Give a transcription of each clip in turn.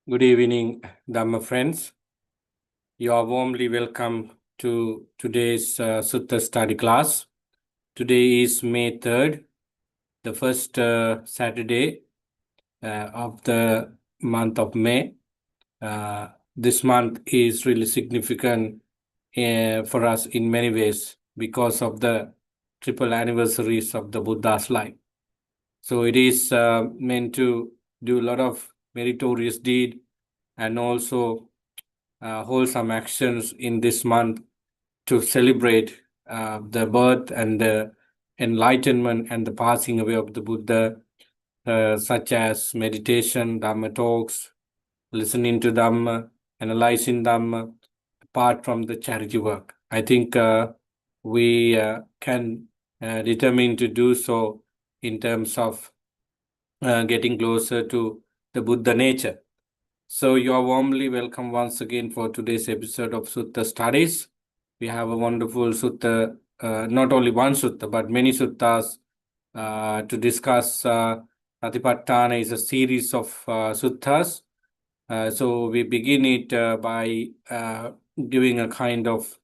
Good evening, Dhamma friends. You are warmly welcome to today's Sutta study class. Today is May 3rd, the first Saturday of the month of May. This month is really significant for us in many ways because of the triple anniversaries of the Buddha's life. So it is meant to do a lot of meritorious deed and also wholesome actions in this month to celebrate the birth and the enlightenment and the passing away of the Buddha, such as meditation, Dhamma talks, listening to Dhamma, analyzing Dhamma, apart from the charity work. I think we can determine to do so in terms of getting closer to the Buddha nature. So you are warmly welcome once again for today's episode of Sutta Studies. We have a wonderful sutta, not only one sutta, but many suttas to discuss. Satipatthana is a series of suttas. So we begin it by giving a kind of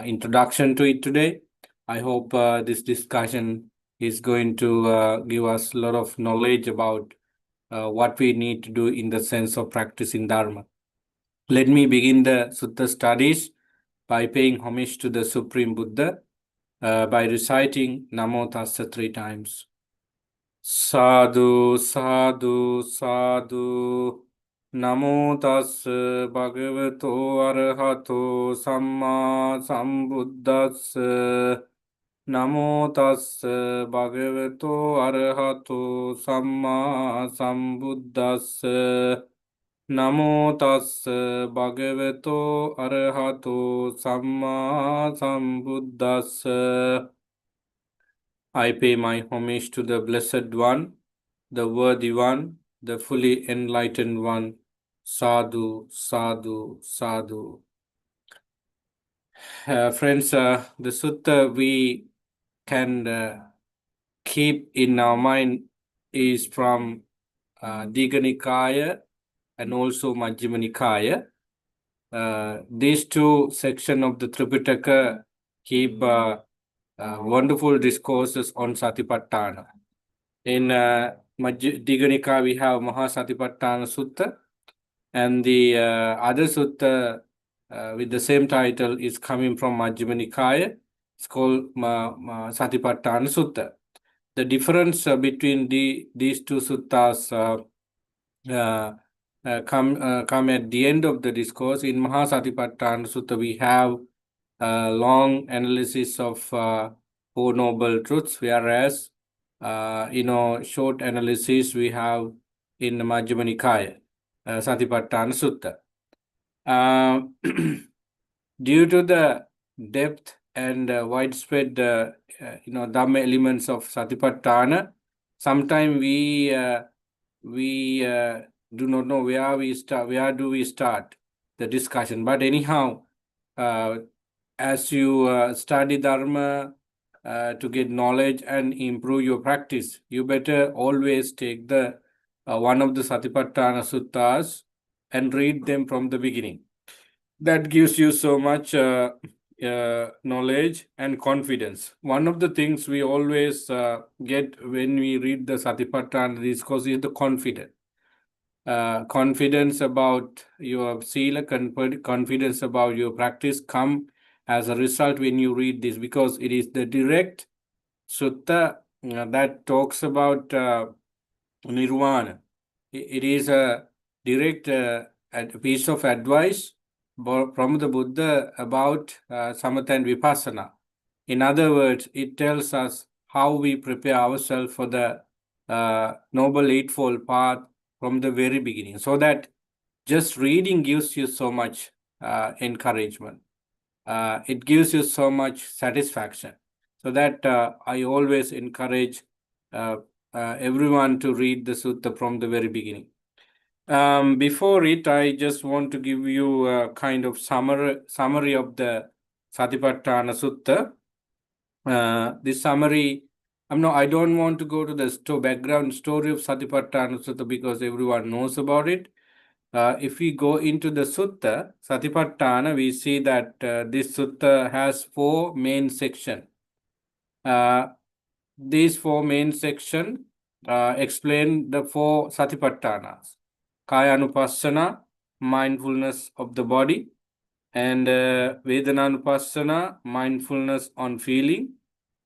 introduction to it today. I hope this discussion is going to give us a lot of knowledge about what we need to do in the sense of practicing Dharma. Let me begin the Sutta studies by paying homage to the Supreme Buddha by reciting Namo Tassa 3 times. Sadhu, sadhu, sadhu. Namo Tassa Bhagavato Arahato Samma Sambuddhassa. Namo Tassa Bhagavato Arahato Samma Sambuddhassa. Namo Tassa Bhagavato Arahato Samma Sambuddhassa. I pay my homage to the Blessed One, the Worthy One, the fully enlightened One. Sadhu, sadhu, sadhu. Friends, the sutta we can keep in our mind is from Digha Nikaya and also Majjhima Nikaya. These two sections of the Tripitaka keep wonderful discourses on Satipatthana. In Digha Nikaya, we have Mahasatipatthana Sutta, and the other sutta with the same title is coming from Majjhima Nikaya. It's called Satipatthana Sutta. The difference between these two suttas come at the end of the discourse. In Mahasatipatthana Sutta, we have a long analysis of Four Noble Truths, whereas short analysis we have in the Majjhima Nikaya, Satipatthana Sutta. Due to the depth and widespread Dhamma elements of Satipatthana, sometimes we do not know where do we start the discussion. But anyhow, as you study Dharma to get knowledge and improve your practice, you better always take the one of the Satipatthana suttas and read them from the beginning. That gives you so much knowledge and confidence. One of the things we always get when we read the Satipatthana discourse is the confidence. Confidence about your sila, confidence about your practice come as a result when you read this, because it is the direct sutta that talks about nirvana. It is a direct piece of advice from the Buddha about samatha and vipassana. In other words, it tells us how we prepare ourselves for the Noble Eightfold Path from the very beginning, so that just reading gives you so much encouragement. It gives you so much satisfaction. So that I always encourage everyone to read the sutta from the very beginning. Before it, I just want to give you a kind of summary of the Satipatthana Sutta. This summary, I don't want to go to the background story of Satipatthana Sutta because everyone knows about it. if we go into the sutta, Satipatthana, we see that this sutta has 4 main sections. These 4 main sections explain the 4 Satipatthanas. Kaya-anupassana, mindfulness of the body, and Vedana-anupassana, mindfulness on feeling,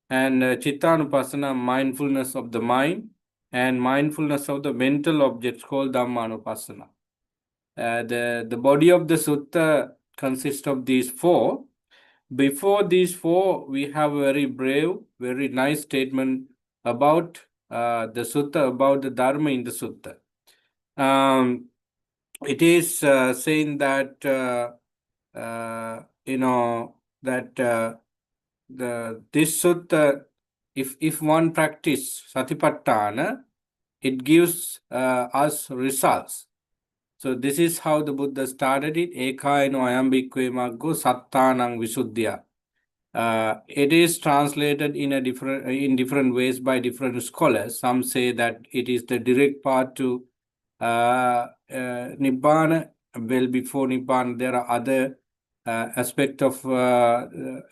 and Chitta-anupassana, mindfulness of the mind, and mindfulness of the mental objects called Dhamma-anupassana. The body of the sutta consists of these 4. Before these 4, we have a very brave, very nice statement about the sutta, about the dharma in the sutta. It is saying that that this sutta, if one practice satipatthana, it gives us results. So this is how the Buddha started it. Ekayano ayambhikkhave maggo sattanang visuddhya. It is translated in different ways by different scholars. Some say that it is the direct path to Nibbana. Well, before Nibbana, there are other aspects of the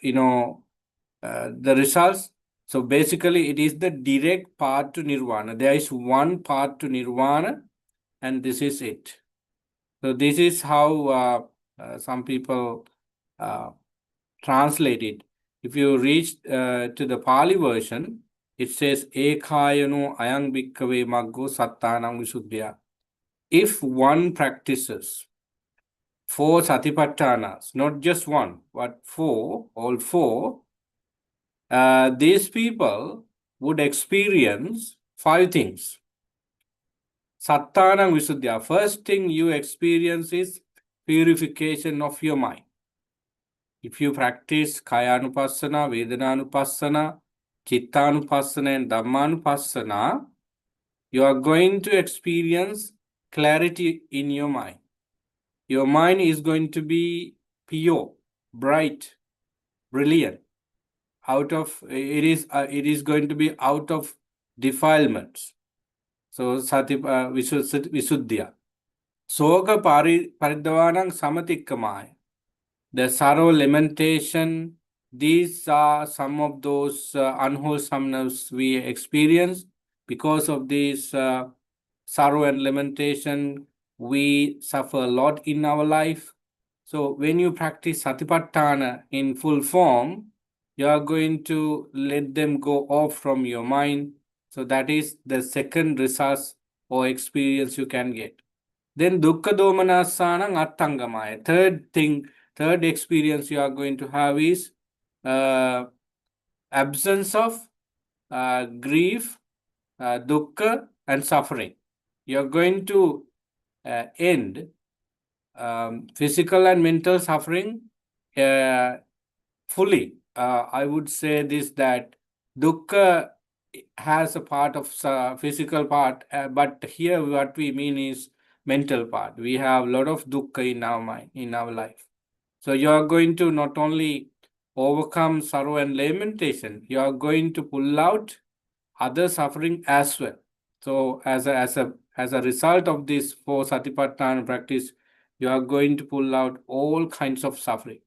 results. So basically, it is the direct path to Nirvana. There is one path to Nirvana, and this is it. So this is how some people translate it. If you reach to the Pali version, it says Ekayano ayang bhikkhave maggo sattanang visuddhya. If one practices 4 satipatthanas, not just one, but 4, all 4, these people would experience 5 things. Sattanang visuddhya. First thing you experience is purification of your mind. If you practice Kaya-anupassana, Vedana-anupassana, Chitta-anupassana, and Dhamma-anupassana, you are going to experience clarity in your mind. Your mind is going to be pure, bright, brilliant. It is going to be out of defilements. So Visuddhya. Soga Paridhavanang Samatikkamaya. The sorrow, lamentation, these are some of those unwholesomeness we experience. Because of this sorrow and lamentation, we suffer a lot in our life. So when you practice Satipatthana in full form, you are going to let them go off from your mind. So that is the second result or experience you can get. Then Dukkha Domanassanang Attangamaya. Third experience you are going to have is absence of grief, dukkha, and suffering. You are going to end physical and mental suffering fully. I would say this, that dukkha has a part of physical part, but here what we mean is mental part. We have a lot of dukkha in our mind, in our life. So you are going to not only overcome sorrow and lamentation, you are going to pull out other suffering as well. So as a result of this 4 Satipatthana practice, you are going to pull out all kinds of suffering.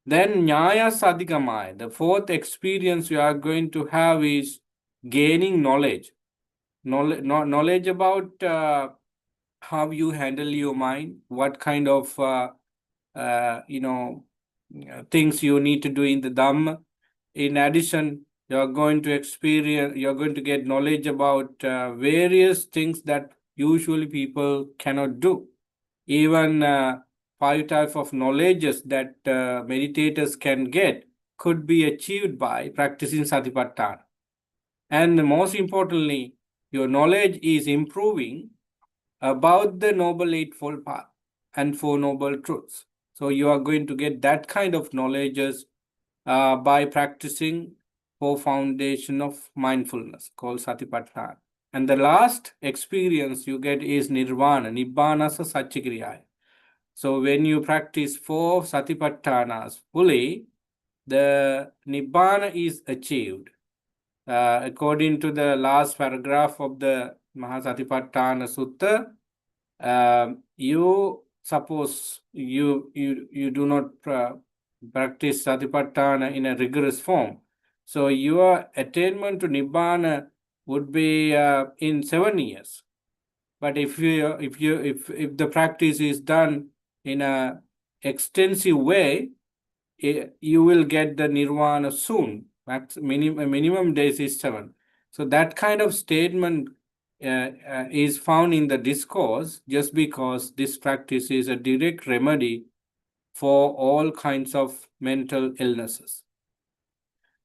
Then Nyaya Sadhikamaya, the 4th experience you are going to have is gaining knowledge. Knowledge about how you handle your mind, what kind of things you need to do in the Dhamma. In addition, you're going to get knowledge about various things that usually people cannot do. Even 5 types of knowledges that meditators can get could be achieved by practicing Satipatthana. And most importantly, your knowledge is improving about the Noble Eightfold Path and 4 Noble Truths. So you are going to get that kind of knowledges by practicing 4 foundation of mindfulness called Satipatthana. And the last experience you get is Nirvana, Nibbanasa Satchikriyaya. So when you practice 4 Satipatthanas fully, the Nibbana is achieved. According to the last paragraph of the Mahasatipatthana Sutta, you suppose you do not practice Satipatthana in a rigorous form, so your attainment to Nibbana would be in 7 years. But if the practice is done in a extensive way, you will get the nirvana soon. Minimum days is 7. So that kind of statement is found in the discourse, just because this practice is a direct remedy for all kinds of mental illnesses.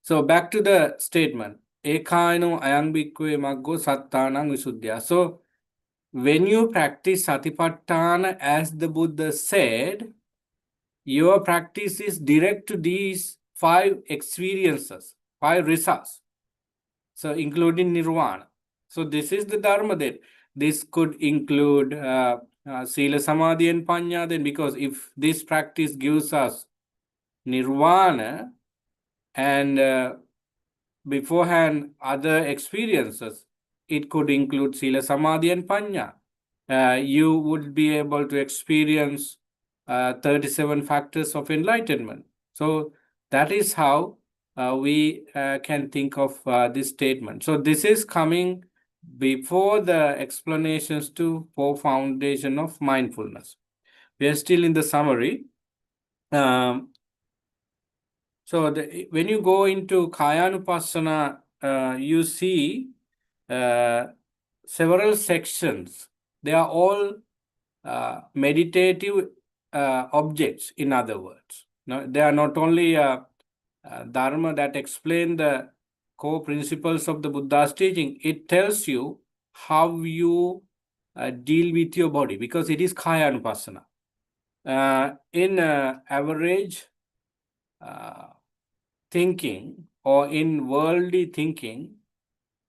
So back to the statement, Ekaino ayang bhikkhave maggo sattanang visuddhya. So when you practice Satipatthana as the Buddha said, your practice is direct to these 5 experiences, 5 risas, so including nirvana. So this is the dharma then. This could include sila, samadhi, and panya then, because if this practice gives us nirvana and beforehand other experiences, it could include sila, samadhi, and panya. You would be able to experience 37 factors of enlightenment. So that is how we can think of this statement. So this is coming before the explanations to 4 foundation of mindfulness. We are still in the summary. So when you go into Kayanupassana, you see several sections. They are all meditative objects, in other words. No, they are not only dharma that explain the core principles of the Buddha's teaching. It tells you how you deal with your body, because it is Kayanupassana. In average thinking, or in worldly thinking,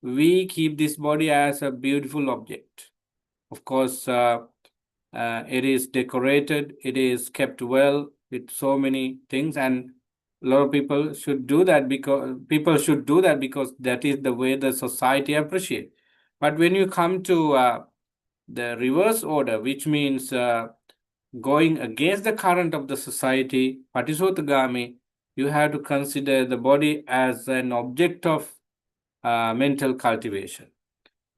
we keep this body as a beautiful object. Of course, it is decorated, it is kept well with so many things, and a lot of people should do that, because that is the way the society appreciates. But when you come to the reverse order, which means going against the current of the society, Patisotagami, you have to consider the body as an object of mental cultivation.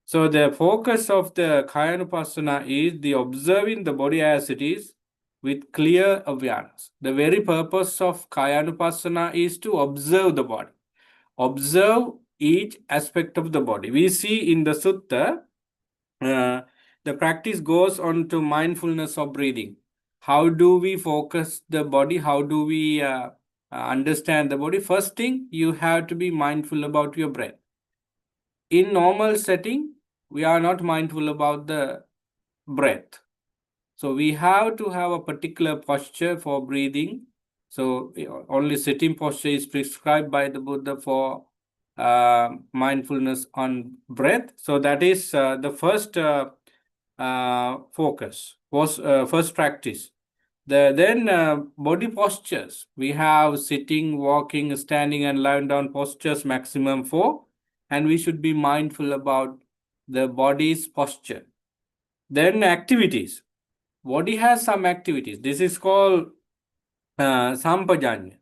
So the focus of the Kayanupassana is the observing the body as it is with clear awareness. The very purpose of Kayanupassana is to observe the body. Observe each aspect of the body. We see in the sutta, the practice goes on to mindfulness of breathing. How do we focus the body? How do we understand the body? First thing, you have to be mindful about your breath. In normal setting, we are not mindful about the breath. So we have to have a particular posture for breathing. So only sitting posture is prescribed by the Buddha for mindfulness on breath. So that is the first focus, first practice. Then body postures. We have sitting, walking, standing, and lying down postures, maximum 4. And we should be mindful about the body's posture. Then activities. Body has some activities. This is called sampajanya.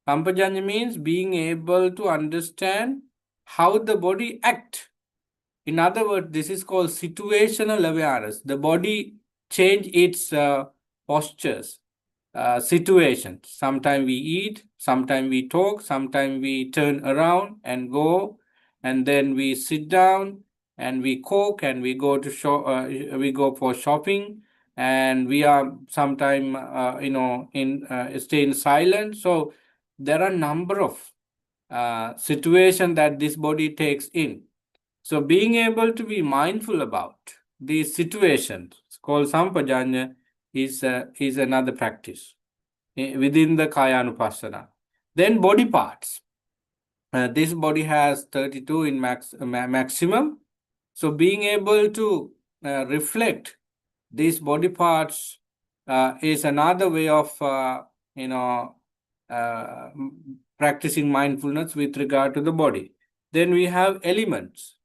Sampajanya means being able to understand how the body acts. In other words, this is called situational awareness. The body change its postures, situations. Sometimes we eat, sometimes we talk, sometimes we turn around and go, and then we sit down and we cook, and we go to we go for shopping, and we are sometime stay in silence. So there are a number of situations that this body takes in. So being able to be mindful about these situations, called sampajanya, is another practice within the Kayanupassana. Then body parts. This body has 32 in maximum. So being able to reflect these body parts is another way of practicing mindfulness with regard to the body. Then we have elements.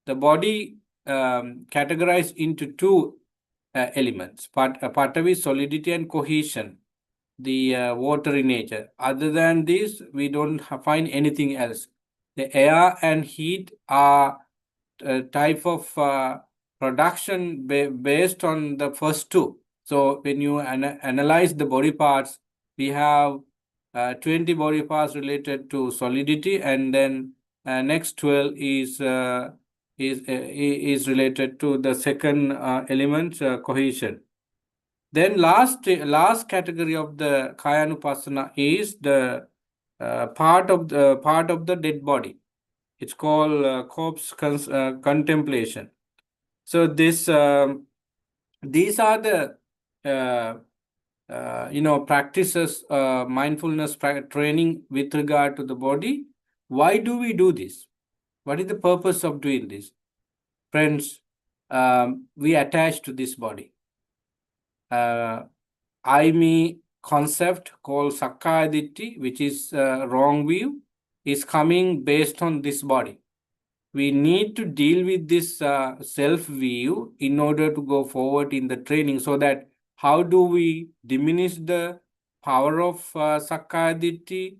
The body categorized into 2 elements. Patavi, solidity and cohesion, the watery nature. Other than this, we don't find anything else. The air and heat are a type of production based on the first two. So when you analyze the body parts, we have 20 body parts related to solidity, and then next 12 is related to the second element, cohesion. Then last category of the Kayanupassana is the part of the dead body. It's called corpse contemplation. So these are the practices, mindfulness training with regard to the body. Why do we do this? What is the purpose of doing this? Friends, we attach to this body. I-me concept called Sakkaya Ditthi, which is wrong view, is coming based on this body. We need to deal with this self-view in order to go forward in the training, so that how do we diminish the power of Sakkaya Ditthi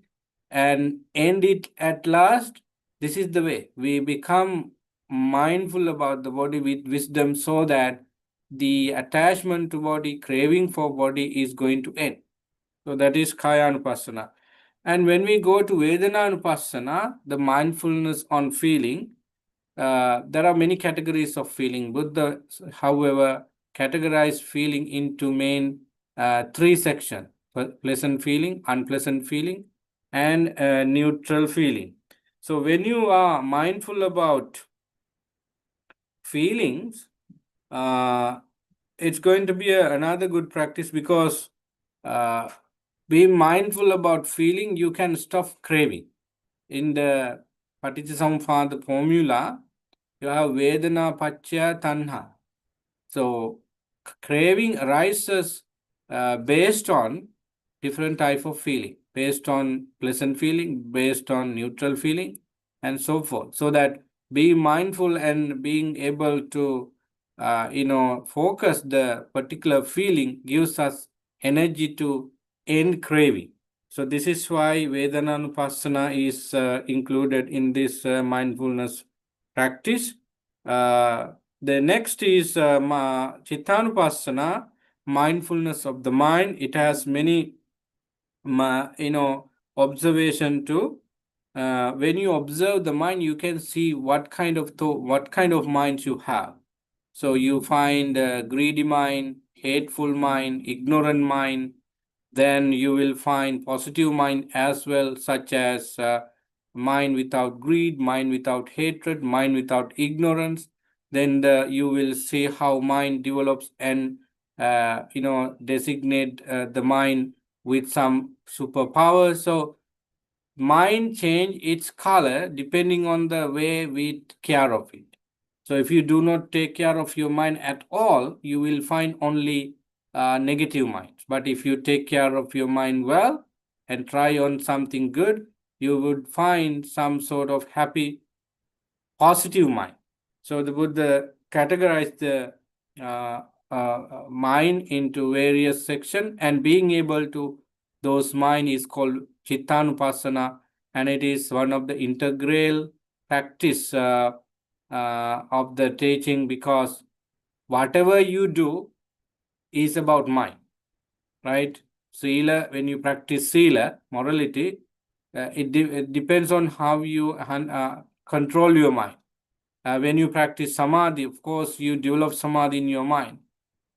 and end it at last? This is the way we become mindful about the body with wisdom, so that the attachment to body, craving for body is going to end. So that is Kayanupassana. And when we go to Vedananupassana, the mindfulness on feeling, there are many categories of feeling. Buddha, however, categorized feeling into main three sections: pleasant feeling, unpleasant feeling, and neutral feeling. So when you are mindful about feelings, it's going to be another good practice, because being mindful about feeling, you can stop craving. In the Paticcasamuppada formula, you have Vedana Pacchaya Tanha. So craving arises based on different type of feeling, based on pleasant feeling, based on neutral feeling, and so forth. So that being mindful and being able to focus the particular feeling gives us energy to end craving. So this is why Vedananupassana is included in this mindfulness practice. The next is Chittanupassana, mindfulness of the mind. It has many, observation too. When you observe the mind, you can see what kind of minds you have. So you find greedy mind, hateful mind, ignorant mind. Then you will find positive mind as well, such as mind without greed, mind without hatred, mind without ignorance. Then you will see how mind develops and designate the mind with some superpower. So mind change its color depending on the way we take care of it. So if you do not take care of your mind at all, you will find only negative minds. But if you take care of your mind well and try on something good, you would find some sort of happy, positive mind. So the Buddha categorized the mind into various sections, and being able to those mind is called Chittanupassana, and it is one of the integral practice of the teaching, because whatever you do is about mind, right? Sila, when you practice Sila, morality, it depends on how you control your mind. When you practice Samadhi, of course, you develop Samadhi in your mind,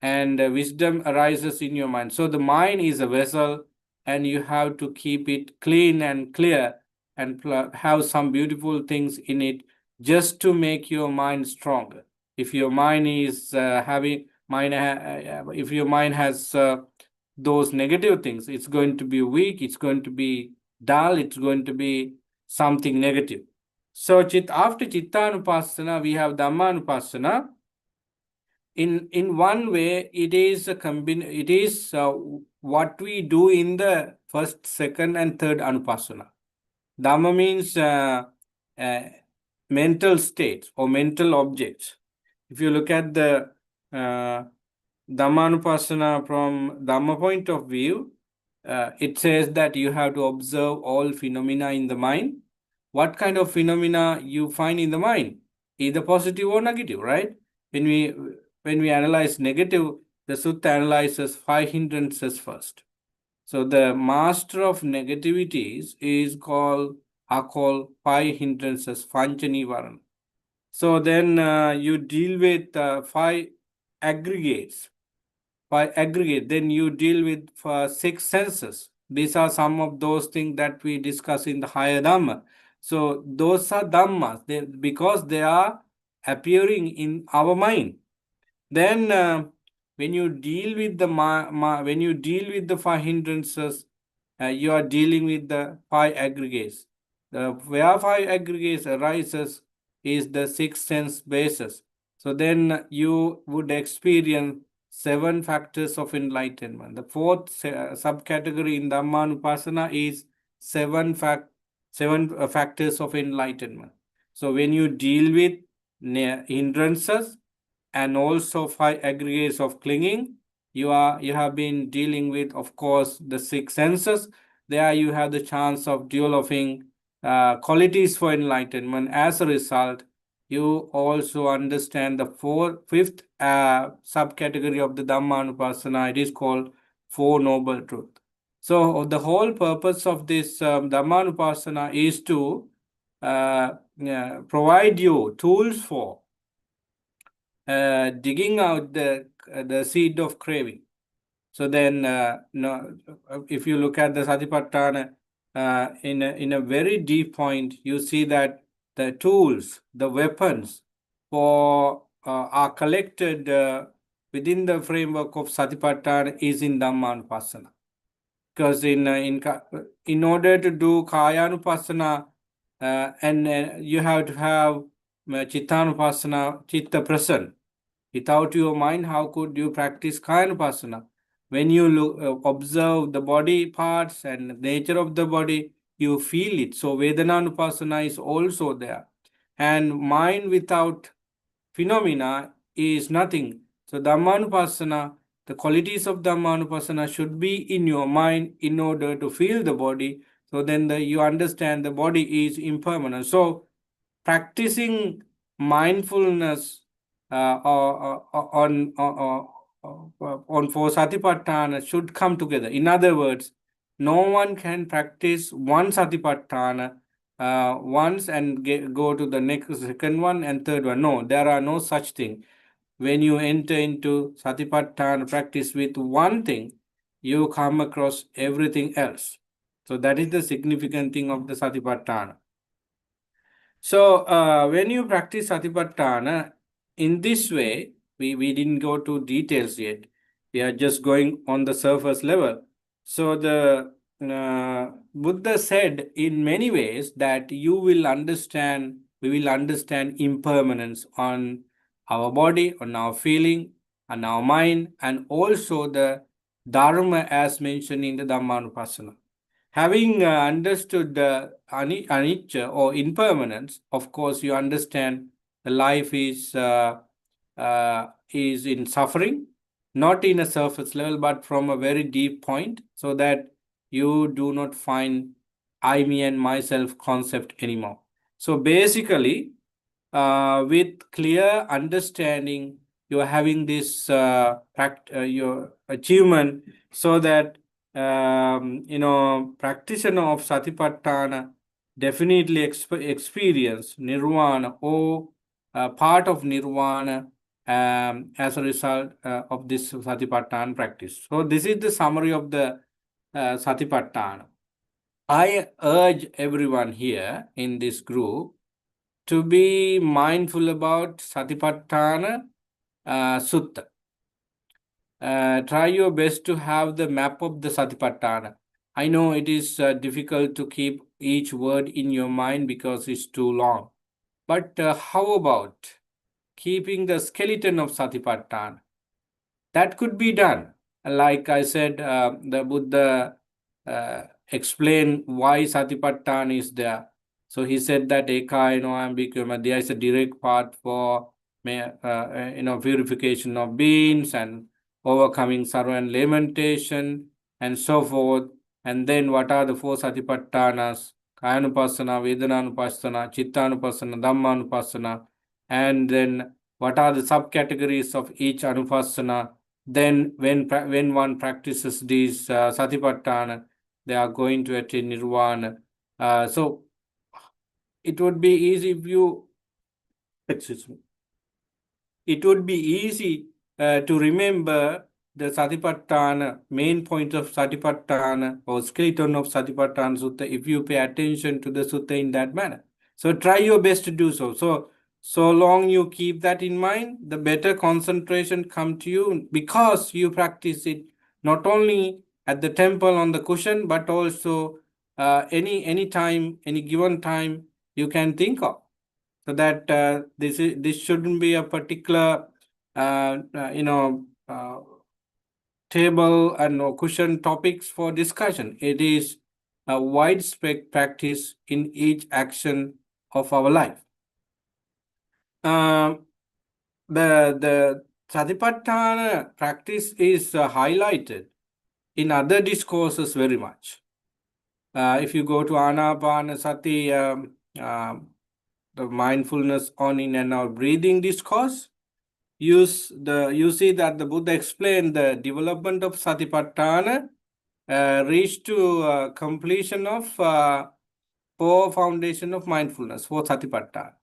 and wisdom arises in your mind. So the mind is a vessel, and you have to keep it clean and clear, and have some beautiful things in it, just to make your mind stronger. If your mind is if your mind has those negative things, it's going to be weak, it's going to be dull, it's going to be something negative. So after Chittanupassana, we have Dhammanupassana. In one way, it is what we do in the first, second, and third Anupassana. Dhamma means mental states or mental objects. If you look at the Dhammanupassana from Dhamma point of view, it says that you have to observe all phenomena in the mind. What kind of phenomena you find in the mind? Either positive or negative, right? When we analyze negative, the Sutta analyzes 5 hindrances first. So the master of negativities are called 5 hindrances, Panchanivarana. So then you deal with 5 aggregates. Then you deal with 6 senses. These are some of those things that we discuss in the higher Dhamma. So those are Dhammas because they are appearing in our mind. Then when you deal with the 5 hindrances, you are dealing with the 5 aggregates. Where 5 aggregates arises is the 6 sense basis. So then you would experience 7 factors of enlightenment. The fourth subcategory in Dhammanupassana is 7 factors of enlightenment. So when you deal with hindrances and also 5 aggregates of clinging, you have been dealing with, of course, the 6 senses. There you have the chance of developing qualities for enlightenment. As a result, you also understand the fifth subcategory of the Dhammanupassana. It is called Four Noble Truths. So the whole purpose of this Dhammanupassana is to provide you tools for digging out the seed of craving. So then, if you look at the Satipatthana in a very deep point, you see that the tools, the weapons are collected within the framework of Satipatthana is in Dhammanupassana. Because in order to do Kayanupassana, and you have to have Chittanupassana, Chitta present. Without your mind, how could you practice Kayanupassana? When you observe the body parts and nature of the body, you feel it. So Vedananupasana is also there. And mind without phenomena is nothing. So Dhammanupassana, the qualities of Dhammanupassana should be in your mind in order to feel the body. So then you understand the body is impermanent. So practicing mindfulness on for Satipatthana should come together. In other words, no one can practice one Satipatthana once and go to the next second one and third one. No, there are no such thing. When you enter into Satipatthana practice with one thing, you come across everything else. So that is the significant thing of the Satipatthana. So when you practice Satipatthana in this way, we didn't go to details yet. We are just going on the surface level. So the Buddha said in many ways that we will understand impermanence on our body, on our feeling, on our mind, and also the Dharma as mentioned in the Dhammanupassana. Having understood the anicca or impermanence, of course, you understand the life is in suffering, not in a surface level, but from a very deep point, so that you do not find I, me, and myself concept anymore. So basically, with clear understanding, you are having this your achievement, so that practitioner of Satipatthana definitely experience nirvana or part of nirvana as a result of this Satipatthana practice. So this is the summary of the Satipatthana. I urge everyone here in this group to be mindful about Satipatthana Sutta. Try your best to have the map of the Satipatthana. I know it is difficult to keep each word in your mind because it's too long. But how about keeping the skeleton of Satipatthana? That could be done. Like I said, the Buddha explained why Satipatthana is there. So he said that Eka, ambiguous, there is a direct path for purification of beings and overcoming sorrow and lamentation, and so forth. And then what are the four satipatthanas? Kayanupassana, Vedananupassana, Chittanupassana, Dhammanupassana. And then what are the subcategories of each anupassana? Then when one practices these satipatthana, they are going to attain nirvana. So it would be easy if you, excuse me, it would be easy to remember the Satipatthana, main point of Satipatthana or skeleton of Satipatthana Sutta if you pay attention to the Sutta in that manner. So try your best to do so. So long you keep that in mind, the better concentration come to you because you practice it not only at the temple on the cushion, but also any time, any given time you can think of. So that this shouldn't be a particular table and cushion topics for discussion. It is a widespread practice in each action of our life. The Satipatthana practice is highlighted in other discourses very much. If you go to Anapanasati, the mindfulness on in and out breathing discourse, you see that the Buddha explained the development of Satipatthana reached to completion of four foundation of mindfulness, four Satipatthana.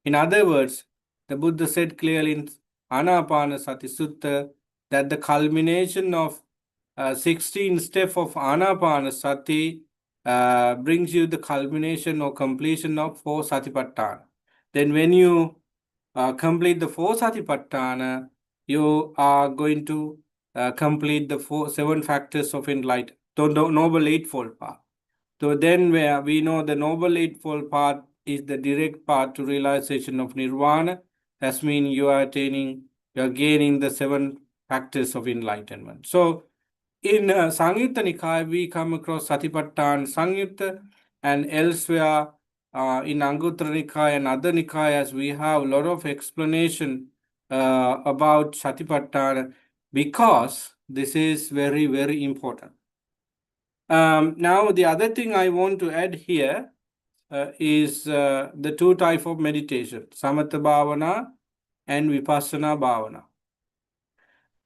In other words, the Buddha said clearly in Anapanasati Sutta that the culmination of 16 steps of Anapanasati brings you the culmination or completion of four Satipatthana. Then when you complete the four Satipatthana, you are going to complete the seven factors of enlightenment, the Noble Eightfold Path. So then we know the Noble Eightfold Path is the direct path to realization of Nirvana. That means you are gaining the seven factors of enlightenment. So in Samyutta Nikaya, we come across Satipatthana Samyutta, and elsewhere in Anguttara Nikaya and other Nikayas, we have a lot of explanation about Satipatthana because this is very, very important. Now, the other thing I want to add here is the two types of meditation, Samatha Bhavana and Vipassana Bhavana.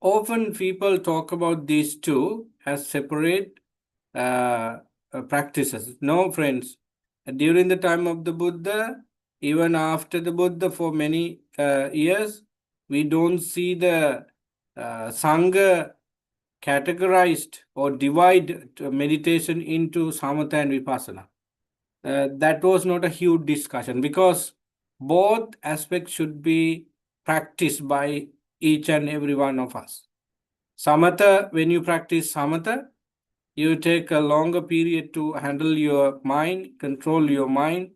Often people talk about these two as separate practices. No, friends. During the time of the Buddha, even after the Buddha for many years, we don't see the Sangha categorized or divide meditation into Samatha and Vipassana. That was not a huge discussion because both aspects should be practiced by each and every one of us. Samatha, when you practice Samatha, you take a longer period to handle your mind, control your mind,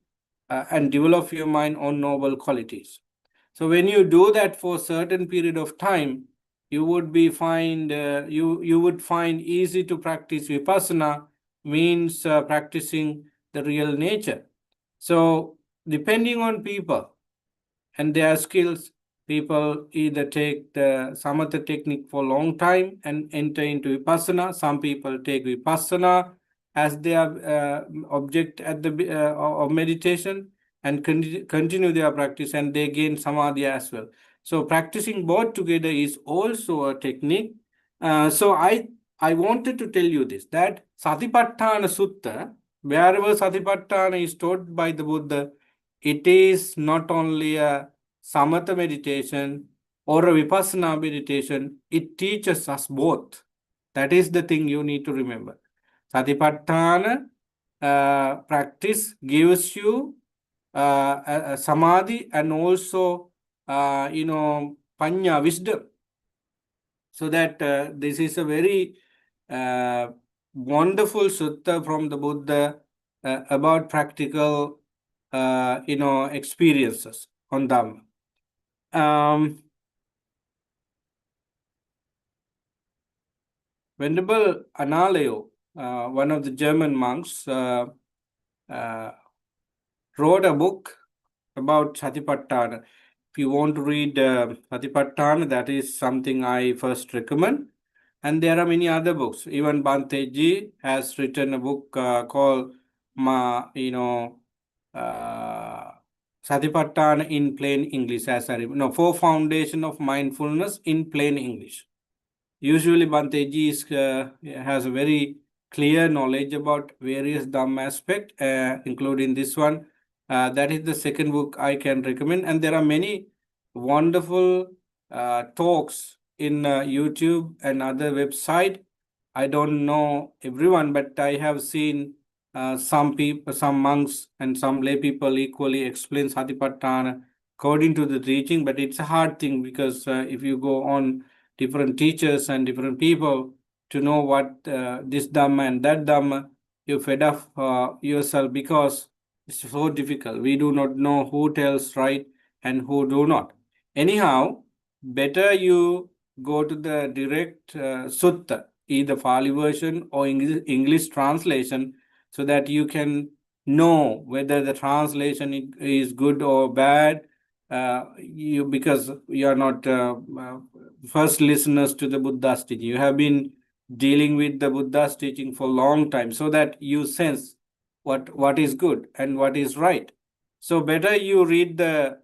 and develop your mind on noble qualities. So when you do that for a certain period of time, you would find easy to practice Vipassana, means practicing the real nature. So depending on people and their skills, people either take the Samatha technique for a long time and enter into Vipassana. Some people take Vipassana as their object at the of meditation and continue their practice, and they gain Samadhi as well. So practicing both together is also a technique. So I wanted to tell you this, that Satipatthana Sutta, wherever Satipatthana is taught by the Buddha, it is not only a Samatha meditation or a Vipassana meditation, it teaches us both. That is the thing you need to remember. Satipatthana practice gives you a Samadhi and also, Panya, wisdom. So that this is a very wonderful sutta from the Buddha about practical, experiences on Dhamma. Venerable Analayo, one of the German monks, wrote a book about Satipatthana. if you want to read Satipatthana, that is something I first recommend. And there are many other books. Even Banteji has written a book called uh, Satipatthana in plain English, as I remember. No, Four Foundation of Mindfulness in plain English. Usually, Banteji has a very clear knowledge about various Dhamma aspect, including this one. That is the second book I can recommend. And there are many wonderful talks in YouTube and other website. I don't know everyone, but I have seen some people, some monks and some lay people equally explain Satipatthana according to the teaching. But it's a hard thing because if you go on different teachers and different people to know what this Dhamma and that Dhamma, you fed up yourself because it's so difficult. We do not know who tells right and who do not. Anyhow, better you go to the direct Sutta, either Pali version or English translation, so that you can know whether the translation is good or bad. Because you are not first listeners to the Buddha's teaching. You have been dealing with the Buddha's teaching for a long time, so that you sense what is good and what is right. So better you read the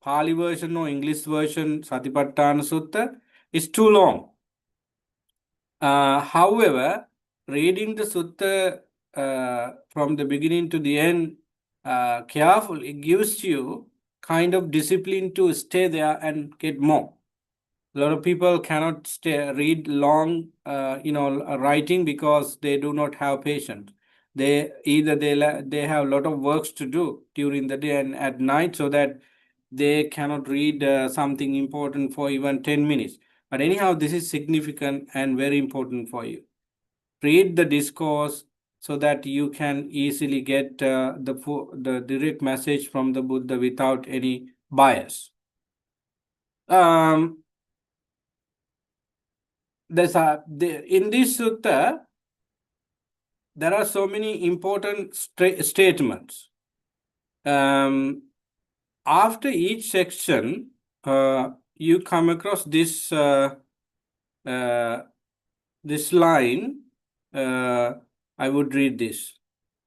Pali version or English version, Satipatthana Sutta. It's too long. However, reading the sutta from the beginning to the end carefully gives you kind of discipline to stay there and get more. A lot of people cannot read long, writing because they do not have patience. They have a lot of works to do during the day and at night, so that they cannot read something important for even 10 minutes. But anyhow, this is significant and very important for you. Read the discourse so that you can easily get the direct message from the Buddha without any bias. In this sutta, there are so many important statements. After each section, you come across this this line. I would read this.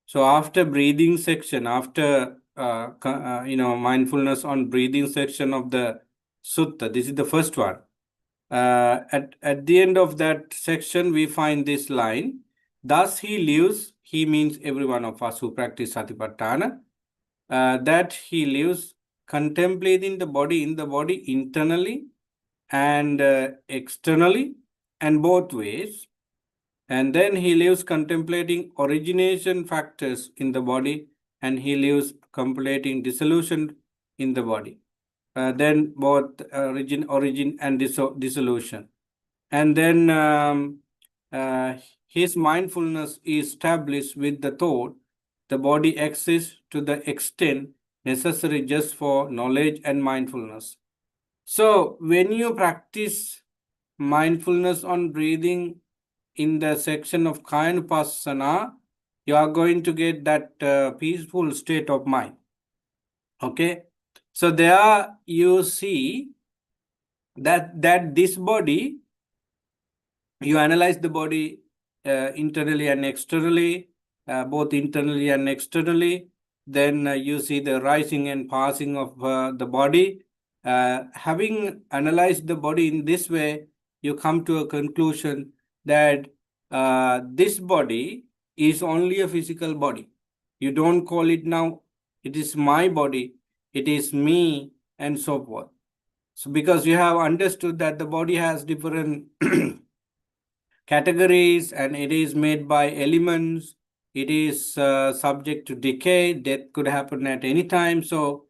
So after breathing section, after mindfulness on breathing section of the sutta, this is the first one. At the end of that section, we find this line. Thus he lives, he means every one of us who practice Satipatthana, that he lives contemplating the body in the body internally and externally and both ways. And then he lives contemplating origination factors in the body, and he lives contemplating dissolution in the body. Then both origin and dissolution. And then his mindfulness is established with the thought the body exists to the extent necessary just for knowledge and mindfulness. So when you practice mindfulness on breathing in the section of Kayanupassana, you are going to get that peaceful state of mind. Okay, so there you see that this body, you analyze the body internally and externally, both internally and externally. Then you see the rising and passing of the body. Having analyzed the body in this way, you come to a conclusion that this body is only a physical body. You don't call it now, it is my body, it is me, and so forth. So because you have understood that the body has different categories and it is made by elements, it is subject to decay, death could happen at any time. So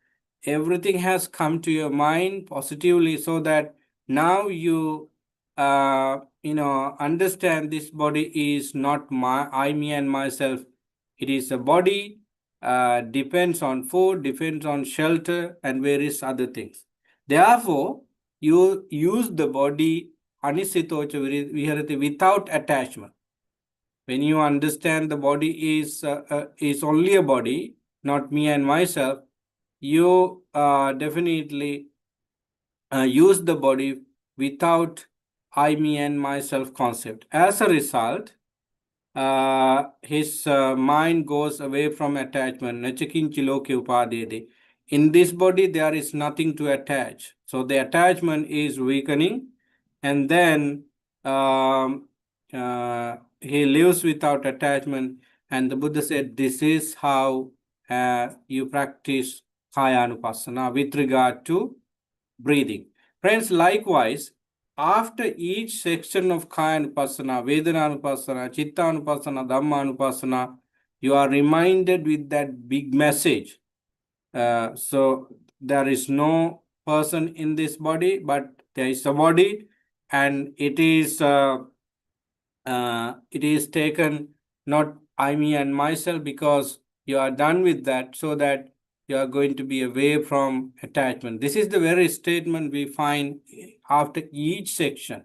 everything has come to your mind positively, so that now you understand this body is not I, me, and myself. It is a body, depends on food, depends on shelter, and various other things. Therefore, you use the body anisitocha viharati, without attachment. When you understand the body is only a body, not me and myself, you definitely use the body without I, me, and myself concept. As a result, his mind goes away from attachment. Nachakinchi loke upadede. In this body, there is nothing to attach. So the attachment is weakening, and then he lives without attachment. And the Buddha said, this is how you practice kaya anupassana with regard to breathing. Friends, likewise, after each section of kaya anupassana, vedana anupassana, chitta anupassana, dhamma anupassana, you are reminded with that big message. So there is no person in this body, but there is a body, and it is taken not I, me, and myself, because you are done with that, so that you are going to be away from attachment. This is the very statement we find after each section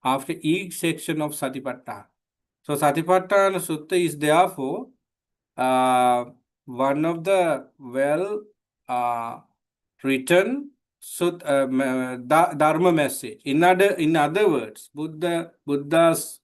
of Satipatthana. So Satipatthana Sutta is therefore one of the well written Dharma message. In other words, Buddha's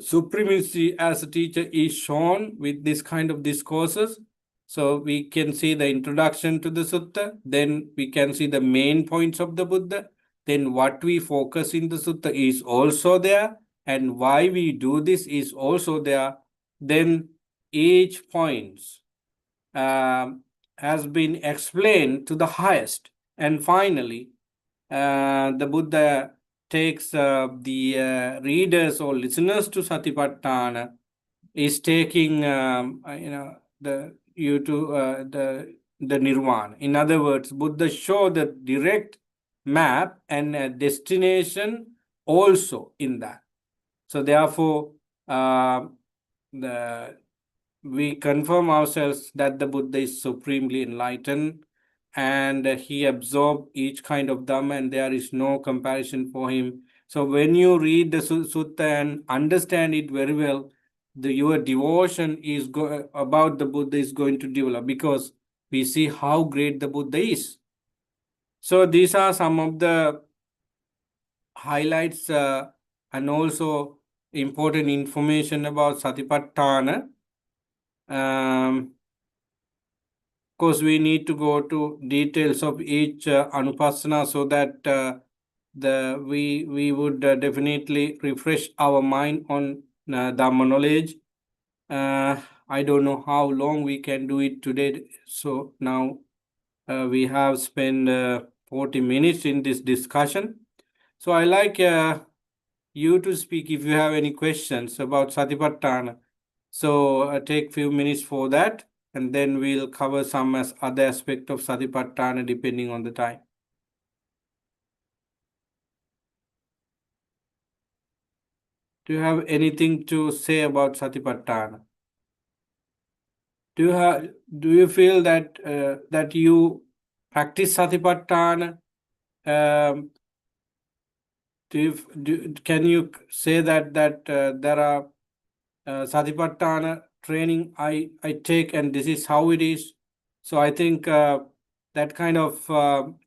supremacy as a teacher is shown with this kind of discourses. So we can see the introduction to the sutta, then we can see the main points of the Buddha, then what we focus in the sutta is also there, and why we do this is also there. Then each point has been explained to the highest. And finally, the Buddha takes the readers or listeners to Satipatthana, is taking the nirvana. In other words, Buddha show the direct map and a destination also in that. So therefore, we confirm ourselves that the Buddha is supremely enlightened, and he absorbed each kind of dhamma, and there is no comparison for him. So when you read the sutta and understand it very well, your devotion is about the Buddha is going to develop, because we see how great the Buddha is. So these are some of the highlights and also important information about Satipatthana. Of course, we need to go to details of each anupassana, so that we would definitely refresh our mind on Dhamma knowledge. I don't know how long we can do it today. So now we have spent 40 minutes in this discussion. So I like you to speak if you have any questions about Satipatthana. So take few minutes for that, and then we'll cover some other aspect of Satipatthana depending on the time. Do you have anything to say about Satipatthana? Do you feel that that you practice Satipatthana? Can you say that there are Satipatthana training I take, and this is how it is? So I think that kind of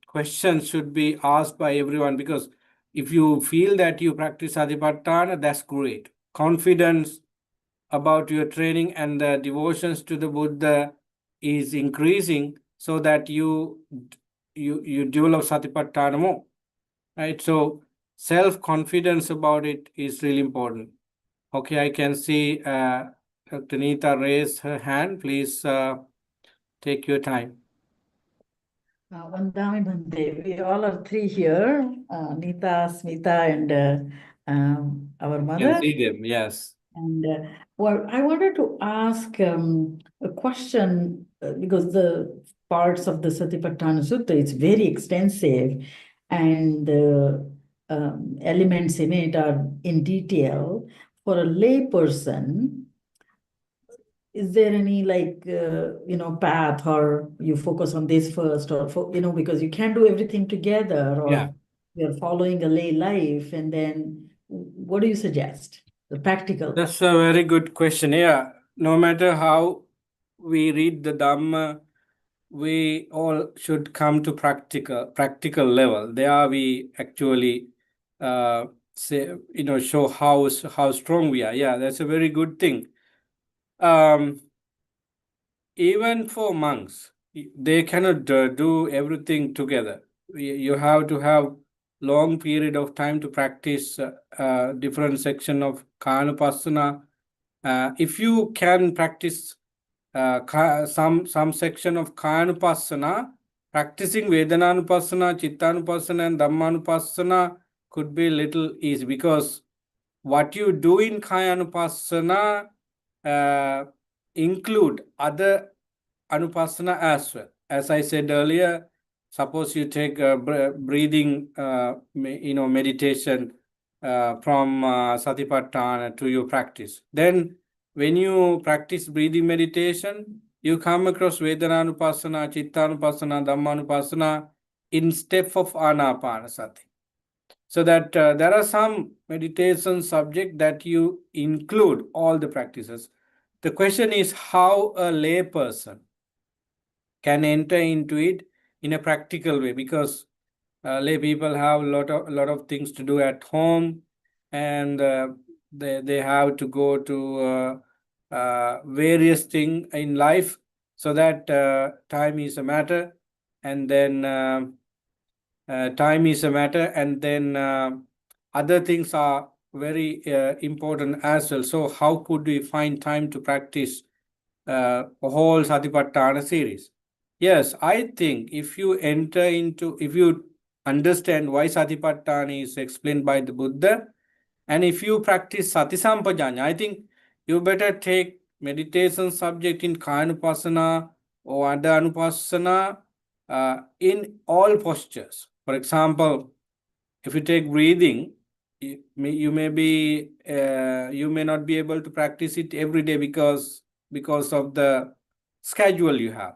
questions should be asked by everyone, because if you feel that you practice Satipatthana, that's great. Confidence about your training and the devotions to the Buddha is increasing, so that you develop Satipatthana more, right? So self-confidence about it is really important. Okay, I can see Dr. Neeta raise her hand. Please take your time. Vandami Bhante, we all are three here, Neeta, Smita, and our You mother. can see them, yes. And well, I wanted to ask a question, because the parts of the Satipatthana Sutta, it's very extensive, and the elements in it are in detail. For a lay person, is there any path, or you focus on this first, or because you can't do everything together, or Yeah. you're following a lay life, and then what do you suggest? The practical. That's a very good question. Yeah, no matter how we read the Dhamma, we all should come to practical level. There we actually say, show how strong we are. Yeah, that's a very good thing. Even for monks, they cannot do everything together. You have to have long period of time to practice different section of Kanupassana. If you can practice some section of Kanupassana, practicing Vedananupassana, Chittanupassana, and Dhammanupassana could be little easy, because what you do in Kayanupassana include other Anupassana as well. As I said earlier, suppose you take breathing, meditation from Satipatthana to your practice. Then when you practice breathing meditation, you come across Vedananupassana, Chittanupassana, Dhammanupassana in step of Anapanasati. So that there are some meditation subject that you include all the practices. The question is how a lay person can enter into it in a practical way, because lay people have a lot of things to do at home, and they have to go to various things in life, so that time is a matter, and then other things are very important as well. So how could we find time to practice a whole Satipatthana series? Yes, I think if you understand why Satipatthana is explained by the Buddha, and if you practice Sati Sampajanya, I think you better take meditation subject in Kayanupassana or other Anupassana in all postures. For example, if you take breathing, you may not be able to practice it every day because of the schedule you have.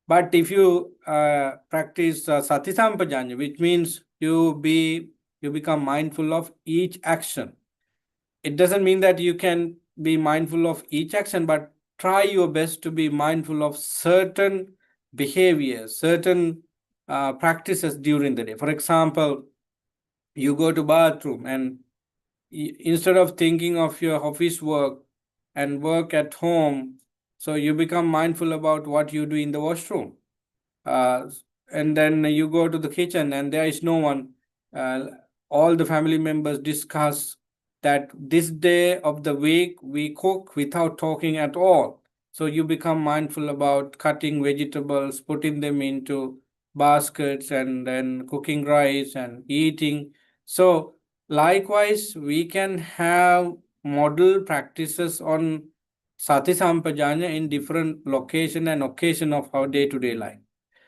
But if you practice Sati Sampajanya, which means you become mindful of each action. It doesn't mean that you can be mindful of each action, but try your best to be mindful of certain behaviors, certain practices during the day. For example, you go to bathroom, and instead of thinking of your office work and work at home, so you become mindful about what you do in the washroom. And then you go to the kitchen and there is no one. All the family members discuss that this day of the week we cook without talking at all. So you become mindful about cutting vegetables, putting them into baskets, and then cooking rice and eating. So likewise, we can have model practices on Sati Sampajanya in different location and occasion of our day-to-day life.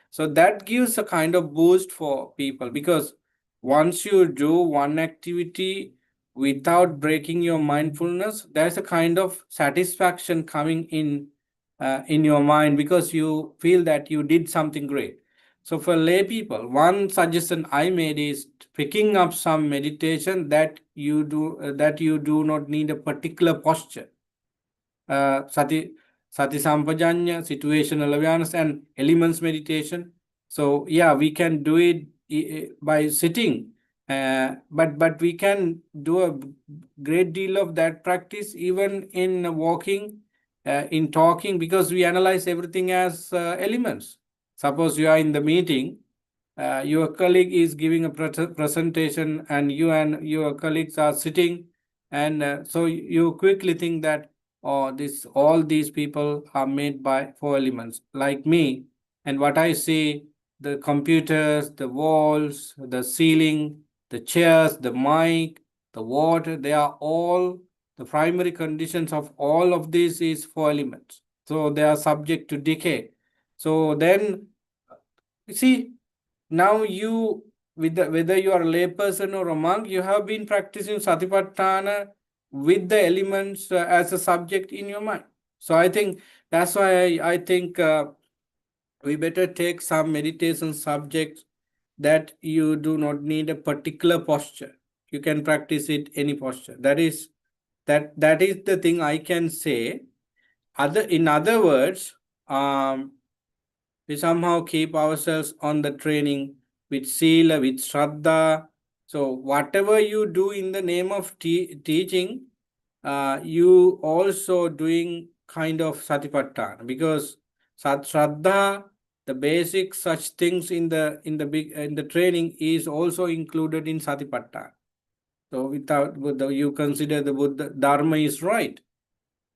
So that gives a kind of boost for people, because once you do one activity without breaking your mindfulness, there's a kind of satisfaction coming in your mind, because you feel that you did something great. So for lay people, one suggestion I made is picking up some meditation that you do not need a particular posture. Sati Sampajanya, situational awareness, and elements meditation. So yeah, we can do it by sitting, but we can do a great deal of that practice even in walking, in talking, because we analyze everything as elements. Suppose you are in the meeting, your colleague is giving a presentation, and you and your colleagues are sitting, and so you quickly think that, oh, all these people are made by four elements like me. And what I see, the computers, the walls, the ceiling, the chairs, the mic, the water, they are all the primary conditions of all of this is four elements. So they are subject to decay. So then, you see, now you, whether you are a layperson or a monk, you have been practicing Satipatthana with the elements as a subject in your mind. So I think that's why I think we better take some meditation subjects that you do not need a particular posture. You can practice it any posture. That is the thing I can say. In other words, We somehow keep ourselves on the training with sila, with shraddha. So whatever you do in the name of teaching, you also doing kind of satipatthana, because shraddha, the basic such things in the training is also included in satipatthana. So without Buddha, you consider the Buddha dharma is right.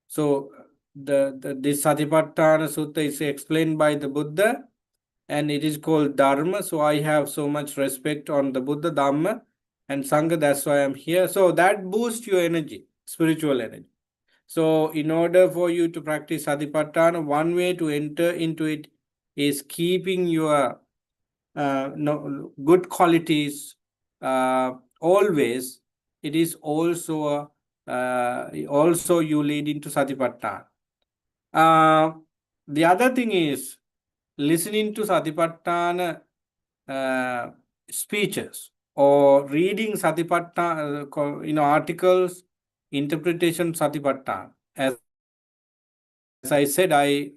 So this Satipatthana Sutta is explained by the Buddha, and it is called Dharma. So I have so much respect on the Buddha, Dhamma, and Sangha. That's why I'm here. So that boosts your energy, spiritual energy. So in order for you to practice Satipatthana, one way to enter into it is keeping your good qualities always. It is also also you lead into Satipatthana. The other thing is listening to Satipatthana speeches or reading Satipatthana, articles, interpretation Satipatthana. As I said, I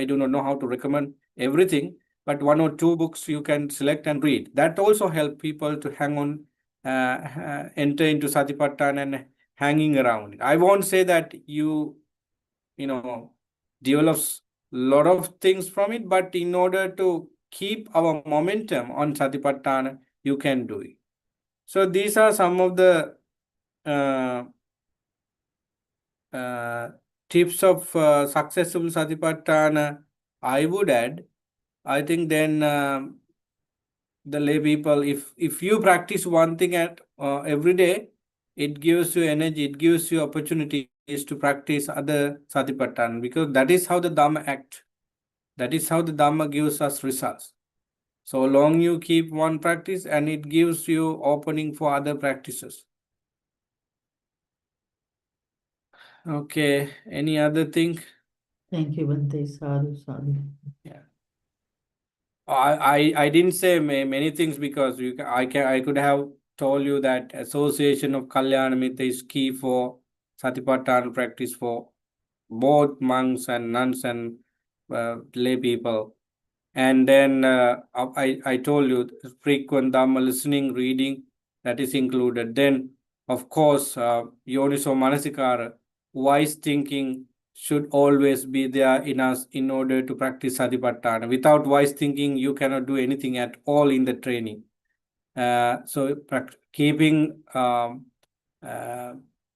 do not know how to recommend everything, but one or two books you can select and read. That also help people to hang on, enter into Satipatthana and hanging around it. I won't say that develops lot of things from it, but in order to keep our momentum on Satipatthana, you can do it. So these are some of the uh, tips of successful Satipatthana. I would add, I think then the lay people, if you practice one thing at every day, it gives you energy, it gives you opportunities to practice other Satipatthana, because that is how the Dhamma act. That is how the Dhamma gives us results. So long you keep one practice, and it gives you opening for other practices. Okay, any other thing? Thank you, Bante. Sadhu, sadhu. Yeah. I didn't say many things, because I could have told you that association of Kalyana Mitra is key for Satipatthana practice for both monks and nuns and lay people. And then I told you frequent Dhamma listening, reading, that is included. Then, of course, Yoniso Manasikara, wise thinking should always be there in us in order to practice Satipatthana. Without wise thinking, you cannot do anything at all in the training. So keeping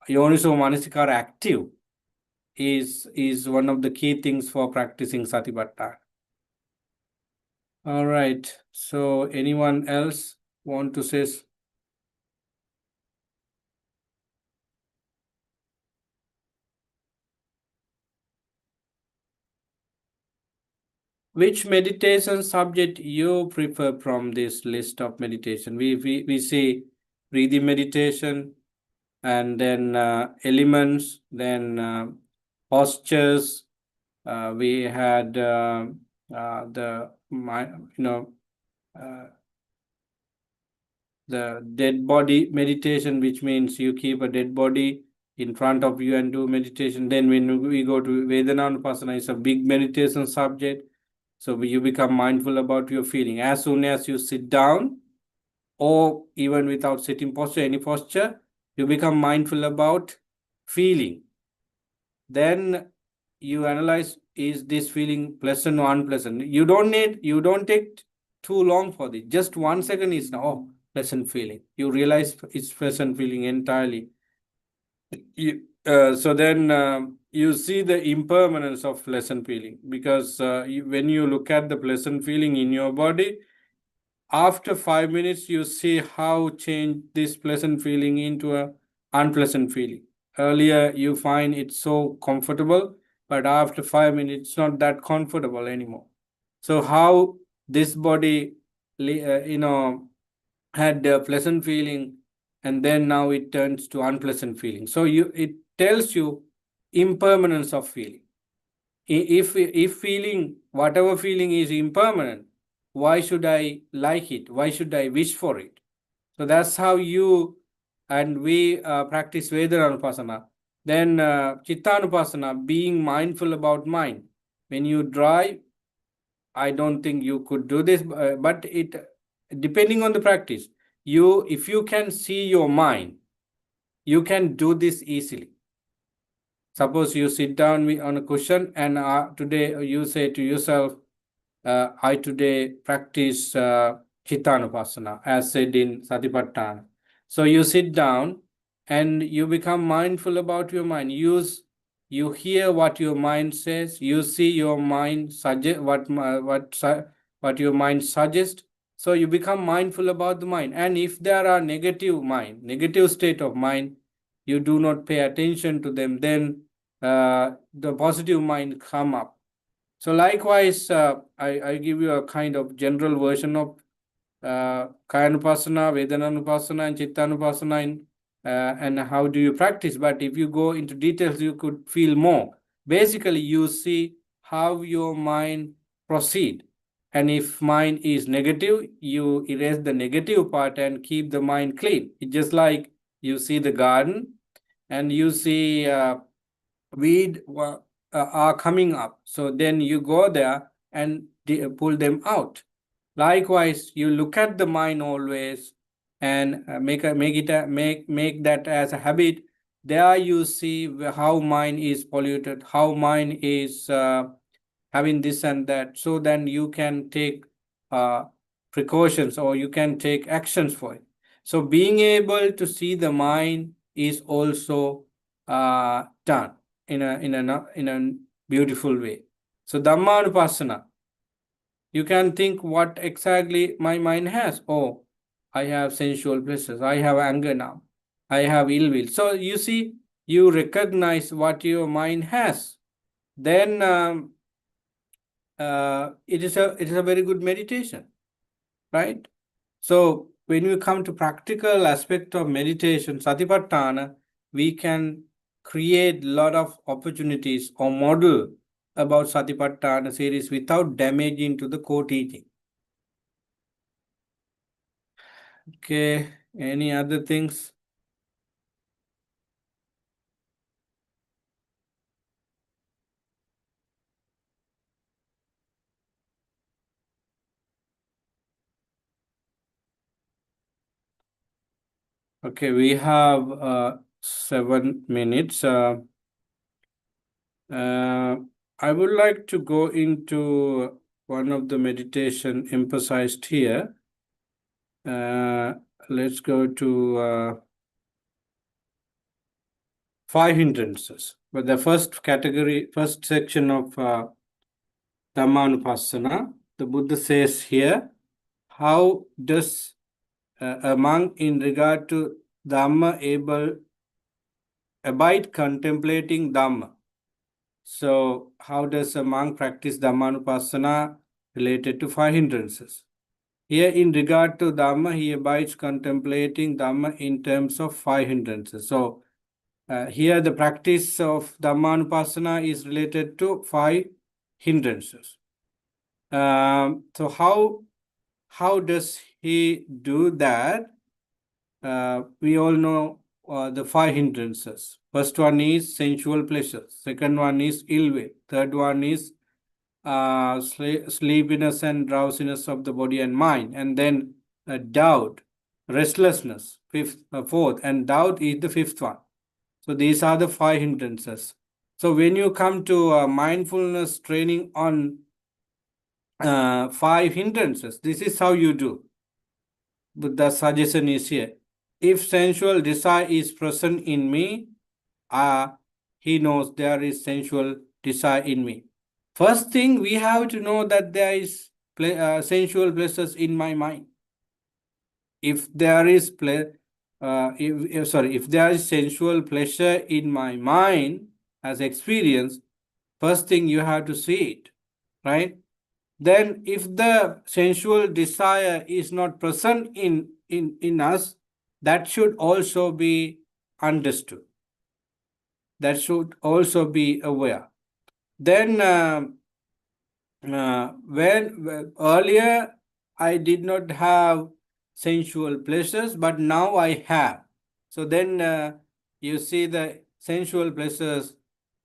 Yoniso Manasikara active is one of the key things for practicing Satipatthana. All right. So anyone else want to say? Which meditation subject you prefer from this list of meditation? We see breathing meditation, and then elements, then postures. We had the dead body meditation, which means you keep a dead body in front of you and do meditation. Then when we go to Vedananupasana, it's a big meditation subject. So you become mindful about your feeling. As soon as you sit down, or even without sitting posture, any posture, you become mindful about feeling. Then you analyze, is this feeling pleasant or unpleasant? You don't take too long for this. Just 1 second is now, oh, pleasant feeling. You realize it's pleasant feeling entirely. So then you see the impermanence of pleasant feeling, because when you look at the pleasant feeling in your body, after 5 minutes, you see how change this pleasant feeling into a unpleasant feeling. Earlier, you find it so comfortable, but after 5 minutes, it's not that comfortable anymore. So how this body, had a pleasant feeling, and then now it turns to unpleasant feeling. So it tells you impermanence of feeling. If feeling, whatever feeling is impermanent, why should I like it? Why should I wish for it? So that's how you and we practice Vedananupasana. Then Chittanupasana, being mindful about mind. When you drive, I don't think you could do this, but it depending on the practice. If you can see your mind, you can do this easily. Suppose you sit down on a cushion and today you say to yourself, I today practice Chittanupasana as said in Satipatthana. So you sit down and you become mindful about your mind. You hear what your mind says. You see your mind suggest what your mind suggests. So you become mindful about the mind. And if there are negative state of mind, you do not pay attention to them. Then the positive mind come up. So likewise, I give you a kind of general version of Kayanupasana, Vedananupasana, and Chittanupasana, and how do you practice. But if you go into details, you could feel more. Basically, you see how your mind proceed. And if mind is negative, you erase the negative part and keep the mind clean. It's just like you see the garden and you see weed are coming up. So then you go there and pull them out. Likewise, you look at the mind always and make that as a habit. There you see how mind is polluted, how mind is having this and that. So then you can take precautions or you can take actions for it. So being able to see the mind is also done in a beautiful way. So Dhammanupasana, you can think what exactly my mind has. Oh, I have sensual pleasures. I have anger now. I have ill will. So you see, you recognize what your mind has. Then it is a very good meditation, right? So when we come to practical aspect of meditation, Satipatthana, we can create a lot of opportunities or model about Satipatthana series without damaging to the core teaching. Okay, any other things? Okay, we have 7 minutes. I would like to go into one of the meditation emphasized here. Let's go to 5 hindrances. But the first section of Dhammanupasana, the Buddha says here, how does a monk in regard to Dhamma able abide contemplating Dhamma? So how does a monk practice Dhammanupasana related to 5 hindrances? Here in regard to Dhamma, he abides contemplating Dhamma in terms of 5 hindrances. So here the practice of Dhammanupasana is related to 5 hindrances. So how does he do that? We all know the 5 hindrances. First one is sensual pleasures. Second one is ill will. Third one is sleepiness and drowsiness of the body and mind. And then doubt, restlessness, fourth, and doubt is the 5th one. So these are the 5 hindrances. So when you come to mindfulness training on 5 hindrances, this is how you do. Buddha's suggestion is here. If sensual desire is present in me, he knows there is sensual desire in me. First thing, we have to know that there is sensual pleasures in my mind. If there is if there is sensual pleasure in my mind as experience, first thing you have to see it, right? Then if the sensual desire is not present in us, that should also be understood. That should also be aware. Then when earlier I did not have sensual pleasures, but now I have. So then you see the sensual pleasures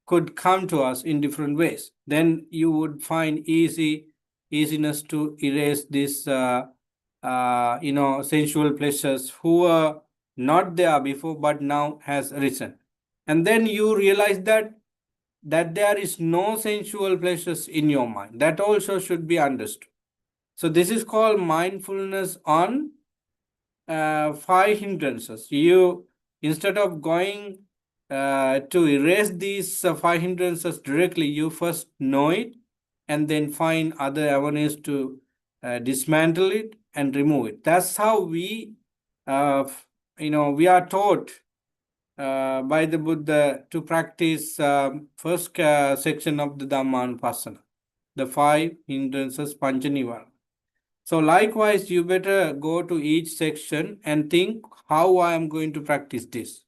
could come to us in different ways. Then you would find easy easiness to erase these, sensual pleasures who were not there before but now has risen. And then you realize that there is no sensual pleasures in your mind. That also should be understood. So this is called mindfulness on five hindrances. You, instead of going to erase these five hindrances directly, you first know it and then find other avenues to dismantle it and remove it. That's how we are taught by the Buddha to practice first section of the Dhammanupassana, the five hindrances, Panchanivarana. So likewise, you better go to each section and think how I am going to practice this.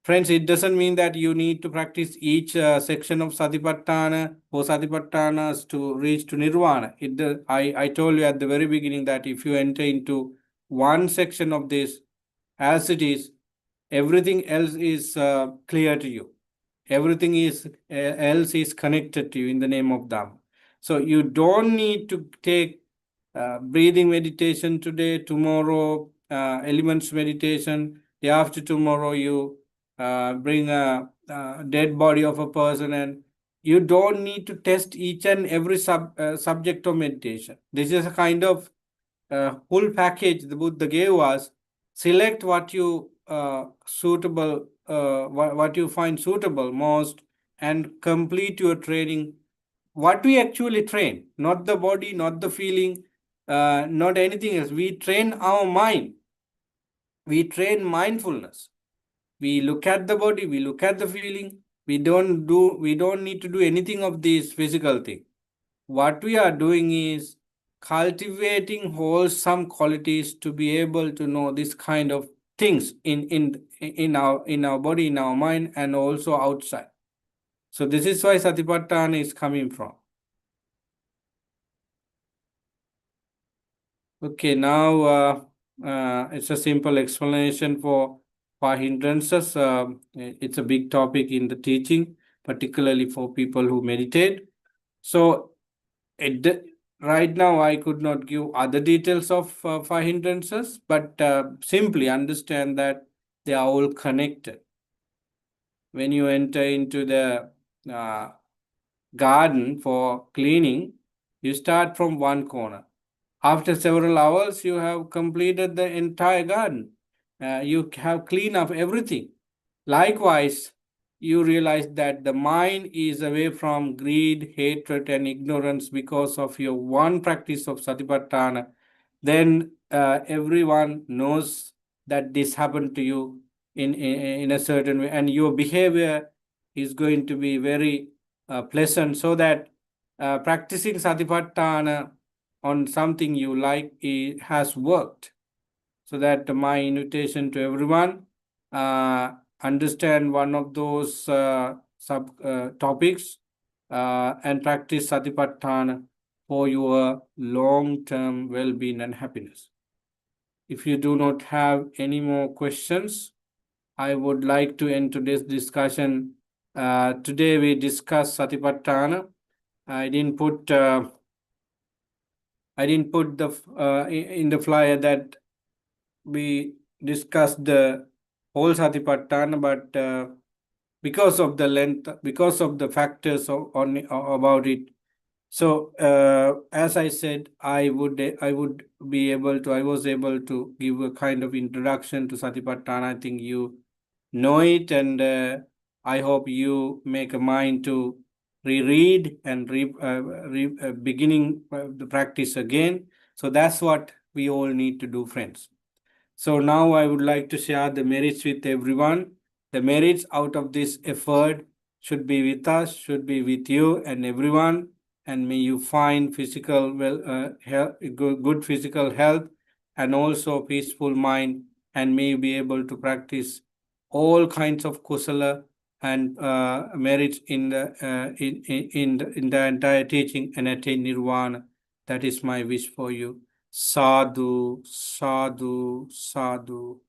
Friends, it doesn't mean that you need to practice each section of Satipatthana or Satipatthanas to reach to Nirvana. I told you at the very beginning that if you enter into one section of this as it is, everything else is clear to you. Everything else is connected to you in the name of Dhamma. So you don't need to take breathing meditation today, tomorrow elements meditation, day after tomorrow you bring a dead body of a person, and you don't need to test each and every subject of meditation. This is a kind of full package the Buddha gave us. Select what you suitable, what you find suitable most, and complete your training. What we actually train, not the body, not the feeling, not anything else. We train our mind. We train mindfulness. We look at the body, we look at the feeling. We don't need to do anything of these physical thing. What we are doing is cultivating wholesome qualities to be able to know this kind of things in our body, in our mind, and also outside. So this is why Satipatthana is coming from. Okay, now it's a simple explanation for hindrances. It's a big topic in the teaching, particularly for people who meditate. So right now, I could not give other details of five hindrances, but simply understand that they are all connected. When you enter into the garden for cleaning, you start from one corner. After several hours, you have completed the entire garden. You have cleaned up everything. Likewise, you realize that the mind is away from greed, hatred, and ignorance because of your one practice of Satipatthana. Then everyone knows that this happened to you in a certain way, and your behavior is going to be very pleasant, so that practicing Satipatthana on something you like, it has worked. So that my invitation to everyone, understand one of those sub topics and practice Satipatthana for your long-term well-being and happiness. If you do not have any more questions, I would like to end today's discussion. Today we discussed Satipatthana. I didn't put the in the flyer that we discussed the whole Satipatthana, but because of the length, because of the factors about it. So as I said, I was able to give a kind of introduction to Satipatthana. I think you know it, and I hope you make a mind to reread and beginning the practice again. So that's what we all need to do, friends. So now I would like to share the merits with everyone. The merits out of this effort should be with us, should be with you and everyone. And may you find good physical health, and also peaceful mind, and may you be able to practice all kinds of kusala and merits in the entire teaching, and attain nirvana. That is my wish for you. Sadhu, sadhu, sadhu.